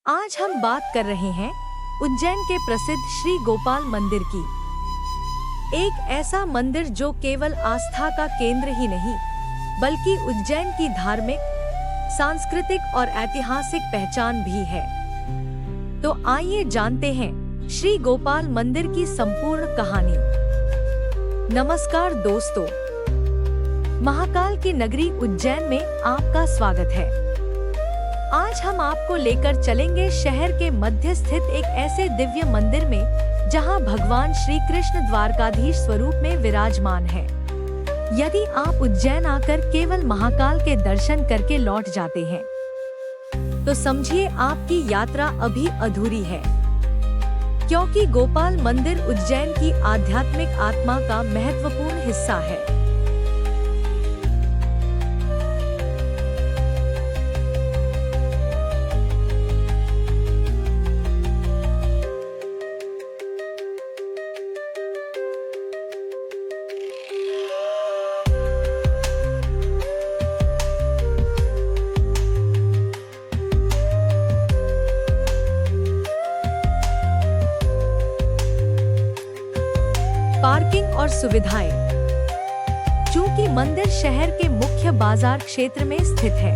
आज हम बात कर रहे हैं उज्जैन के प्रसिद्ध श्री गोपाल मंदिर की। एक ऐसा मंदिर जो केवल आस्था का केंद्र ही नहीं बल्कि उज्जैन की धार्मिक, सांस्कृतिक और ऐतिहासिक पहचान भी है। तो आइए जानते हैं श्री गोपाल मंदिर की संपूर्ण कहानी। नमस्कार दोस्तों, महाकाल की नगरी उज्जैन में आपका स्वागत है। आज हम आपको लेकर चलेंगे शहर के मध्य स्थित एक ऐसे दिव्य मंदिर में जहां भगवान श्री कृष्ण द्वारकाधीश स्वरूप में विराजमान है। यदि आप उज्जैन आकर केवल महाकाल के दर्शन करके लौट जाते हैं तो समझिए आपकी यात्रा अभी अधूरी है, क्योंकि गोपाल मंदिर उज्जैन की आध्यात्मिक आत्मा का महत्वपूर्ण हिस्सा है। पार्किंग और सुविधाएं। चूंकि मंदिर शहर के मुख्य बाजार क्षेत्र में स्थित है,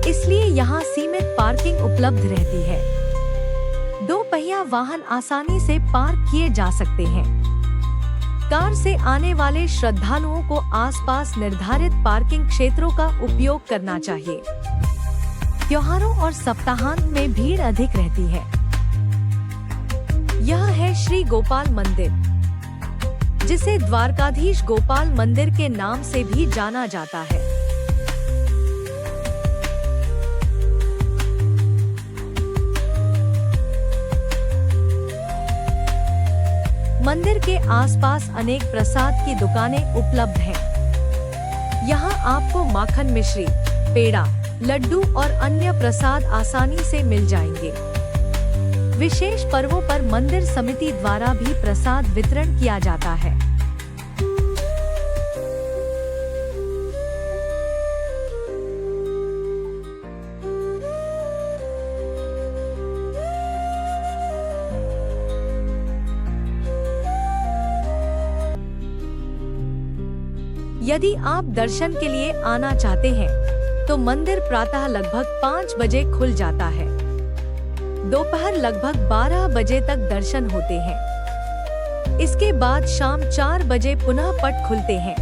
इसलिए यहाँ सीमित पार्किंग उपलब्ध रहती है। दो पहिया वाहन आसानी से पार्क किए जा सकते हैं। कार से आने वाले श्रद्धालुओं को आसपास निर्धारित पार्किंग क्षेत्रों का उपयोग करना चाहिए। त्योहारों और सप्ताहांत में भीड़ अधिक रहती है। यह है श्री गोपाल मंदिर, जिसे द्वारकाधीश गोपाल मंदिर के नाम से भी जाना जाता है। मंदिर के आसपास अनेक प्रसाद की दुकानें उपलब्ध हैं। यहाँ आपको माखन मिश्री, पेड़ा, लड्डू और अन्य प्रसाद आसानी से मिल जाएंगे। विशेष पर्वों पर मंदिर समिति द्वारा भी प्रसाद वितरण किया जाता है। यदि आप दर्शन के लिए आना चाहते हैं तो मंदिर प्रातः लगभग 5 बजे खुल जाता है। दोपहर लगभग 12 बजे तक दर्शन होते हैं। इसके बाद शाम 4 बजे पुनः पट खुलते हैं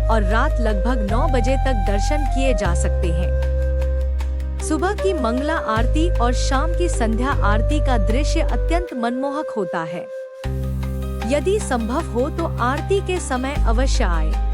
और रात लगभग 9 बजे तक दर्शन किए जा सकते हैं। सुबह की मंगला आरती और शाम की संध्या आरती का दृश्य अत्यंत मनमोहक होता है। यदि संभव हो तो आरती के समय अवश्य आए।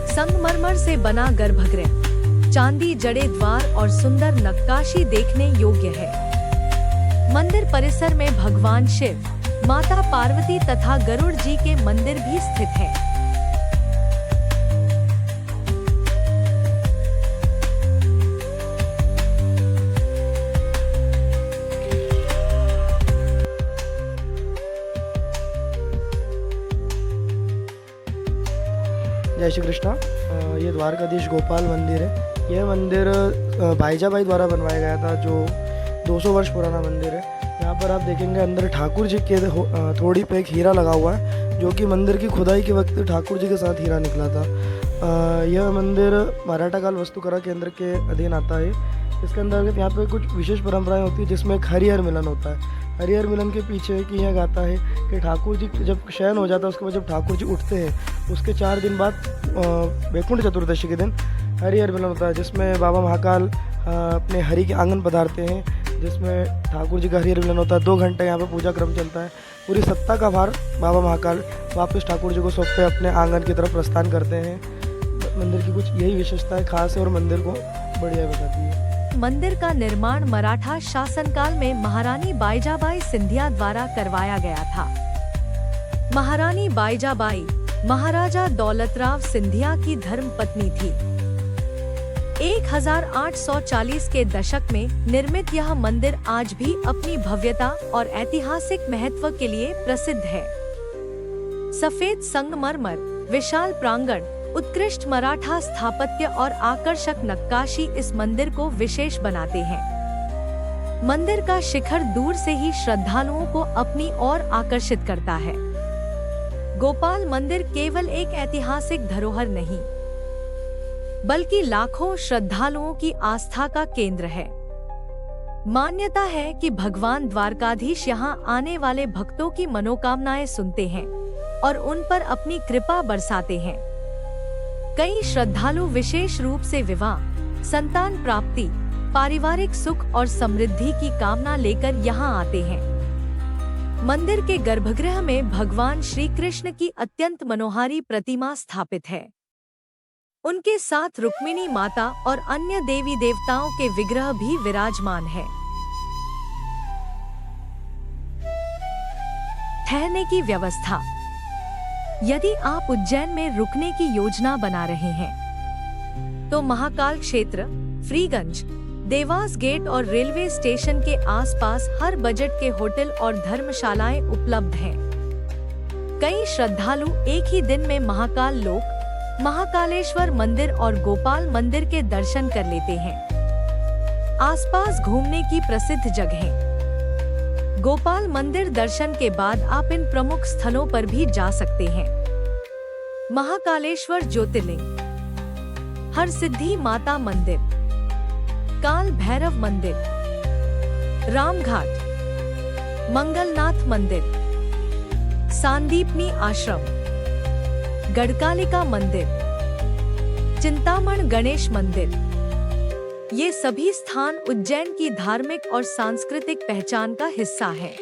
संगमरमर से बना गर्भगृह, चांदी जड़े द्वार और सुंदर नक्काशी देखने योग्य है। मंदिर परिसर में भगवान शिव, माता पार्वती तथा गरुड़ जी के मंदिर भी स्थित हैं। जय श्री कृष्णा। ये द्वारकाधीश गोपाल मंदिर है। यह मंदिर भाईजाबाई द्वारा बनवाया गया था, जो 200 वर्ष पुराना मंदिर है। यहाँ पर आप देखेंगे अंदर ठाकुर जी के थोड़ी पे एक हीरा लगा हुआ है, जो कि मंदिर की खुदाई के वक्त ठाकुर जी के साथ हीरा निकला था। यह मंदिर मराठा काल वास्तुकला केंद्र के अधीन आता है। इसके अंतर्गत यहाँ पे कुछ विशेष परंपराएं होती है, जिसमें एक हरिहर मिलन होता है। हरिहर मिलन के पीछे की यह गाथा है कि ठाकुर जी जब शयन हो जाता है, उसके बाद जब ठाकुर जी उठते हैं उसके 4 दिन बाद वैकुंठ चतुर्दशी के दिन हरिहर मिलन होता है, जिसमें बाबा महाकाल अपने हरि के आंगन पधारते हैं, जिसमें ठाकुर जी का हरिहर मिलन होता है। 2 घंटे यहाँ पे पूजा क्रम चलता है। पूरी सत्ता का भार बाबा महाकाल वापस ठाकुर जी को सौंपते अपने आंगन की तरफ प्रस्थान करते हैं। मंदिर की कुछ यही विशेषताएं खास है और मंदिर को बढ़िया बताती है। मंदिर का निर्माण मराठा शासनकाल में महारानी बाईजाबाई सिंधिया द्वारा करवाया गया था। महारानी बाईजाबाई महाराजा दौलतराव सिंधिया की धर्मपत्नी थी। 1840 के दशक में निर्मित यह मंदिर आज भी अपनी भव्यता और ऐतिहासिक महत्व के लिए प्रसिद्ध है। सफेद संगमरमर, विशाल प्रांगण, उत्कृष्ट मराठा स्थापत्य और आकर्षक नक्काशी इस मंदिर को विशेष बनाते हैं। मंदिर का शिखर दूर से ही श्रद्धालुओं को अपनी ओर आकर्षित करता है। गोपाल मंदिर केवल एक ऐतिहासिक धरोहर नहीं, बल्कि लाखों श्रद्धालुओं की आस्था का केंद्र है। मान्यता है कि भगवान द्वारकाधीश यहाँ आने वाले भक्तों की मनोकामनाएं सुनते हैं और उन पर अपनी कृपा बरसाते हैं। कई श्रद्धालु विशेष रूप से विवाह, संतान प्राप्ति, पारिवारिक सुख और समृद्धि की कामना लेकर यहाँ आते हैं। मंदिर के गर्भगृह में भगवान श्री कृष्ण की अत्यंत मनोहारी प्रतिमा स्थापित है। उनके साथ रुक्मिणी माता और अन्य देवी देवताओं के विग्रह भी विराजमान है। ठहरने की व्यवस्था। यदि आप उज्जैन में रुकने की योजना बना रहे हैं, तो महाकाल क्षेत्र, फ्रीगंज, देवास गेट और रेलवे स्टेशन के आसपास हर बजट के होटल और धर्मशालाएं उपलब्ध हैं। कई श्रद्धालु एक ही दिन में महाकाल लोक, महाकालेश्वर मंदिर और गोपाल मंदिर के दर्शन कर लेते हैं। आसपास घूमने की प्रसिद्ध जगहें। गोपाल मंदिर दर्शन के बाद आप इन प्रमुख स्थलों पर भी जा सकते हैं। महाकालेश्वर ज्योतिर्लिंग, हरसिद्धि माता मंदिर, काल भैरव मंदिर, रामघाट, मंगलनाथ मंदिर, सांदीपनी आश्रम, गढ़कालिका मंदिर, चिंतामण गणेश मंदिर। ये सभी स्थान उज्जैन की धार्मिक और सांस्कृतिक पहचान का हिस्सा हैं।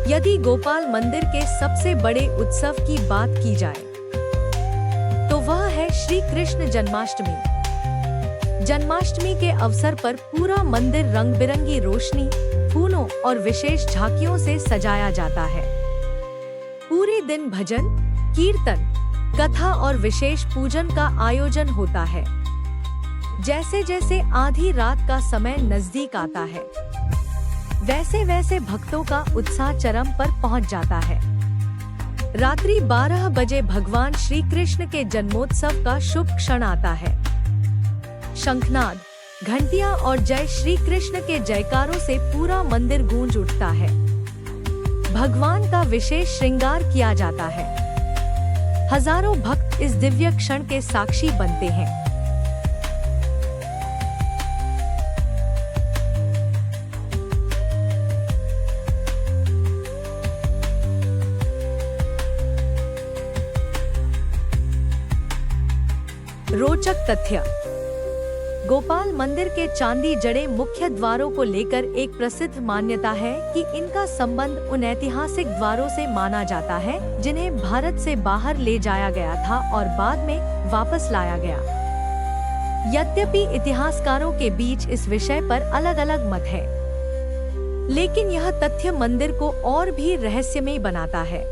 यदि गोपाल मंदिर के सबसे बड़े उत्सव की बात की जाए, तो वह है श्री कृष्ण जन्माष्टमी। जन्माष्टमी के अवसर पर पूरा मंदिर रंग बिरंगी रोशनी, फूलों और विशेष झांकियों से सजाया जाता है। पूरे दिन भजन, कीर्तन, कथा और विशेष पूजन का आयोजन होता है। जैसे जैसे आधी रात का समय नजदीक आता है, वैसे वैसे भक्तों का उत्साह चरम पर पहुंच जाता है। रात्रि 12 बजे भगवान श्री कृष्ण के जन्मोत्सव का शुभ क्षण आता है। शंखनाद, घंटियां और जय श्री कृष्ण के जयकारों से पूरा मंदिर गूंज उठता है। भगवान का विशेष श्रृंगार किया जाता है। हजारों भक्त इस दिव्य क्षण के साक्षी बनते हैं। रोचक तथ्य। गोपाल मंदिर के चांदी जड़े मुख्य द्वारों को लेकर एक प्रसिद्ध मान्यता है कि इनका संबंध उन ऐतिहासिक द्वारों से माना जाता है जिन्हें भारत से बाहर ले जाया गया था और बाद में वापस लाया गया। यद्यपि इतिहासकारों के बीच इस विषय पर अलग अलग मत है, लेकिन यह तथ्य मंदिर को और भी रहस्यमय बनाता है।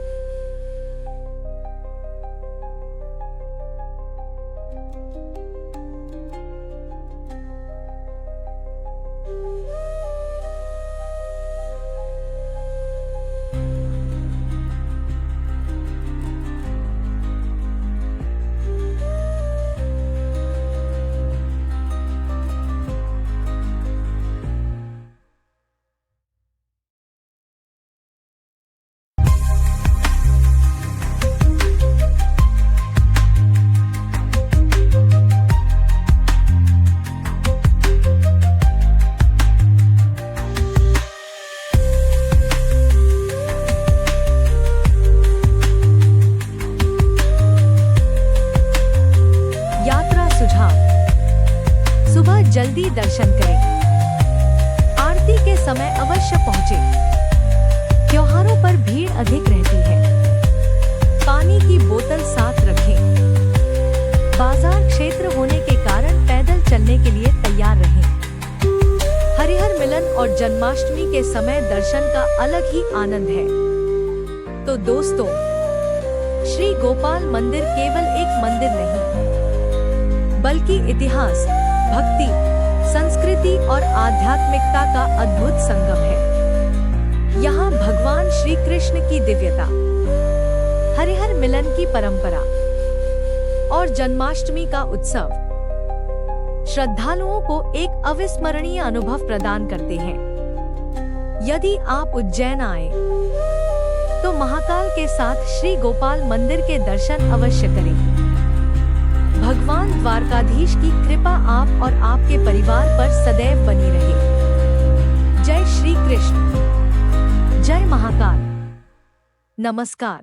समय अवश्य पहुँचे। त्योहारों पर भीड़ अधिक रहती है। पानी की बोतल साथ रखें। बाजार क्षेत्र होने के कारण पैदल चलने के लिए तैयार रहें। हरिहर मिलन और जन्माष्टमी के समय दर्शन का अलग ही आनंद है। तो दोस्तों, श्री गोपाल मंदिर केवल एक मंदिर नहीं, बल्कि इतिहास, भक्ति, संस्कृति और आध्यात्मिकता का अद्भुत संगम है। यहाँ भगवान श्री कृष्ण की दिव्यता, हरिहर मिलन की परंपरा और जन्माष्टमी का उत्सव श्रद्धालुओं को एक अविस्मरणीय अनुभव प्रदान करते हैं। यदि आप उज्जैन आए तो महाकाल के साथ श्री गोपाल मंदिर के दर्शन अवश्य करें। भगवान द्वारकाधीश की कृपा आप और आपके परिवार पर सदैव बनी रहे। जय श्री कृष्ण, जय महाकाल, नमस्कार।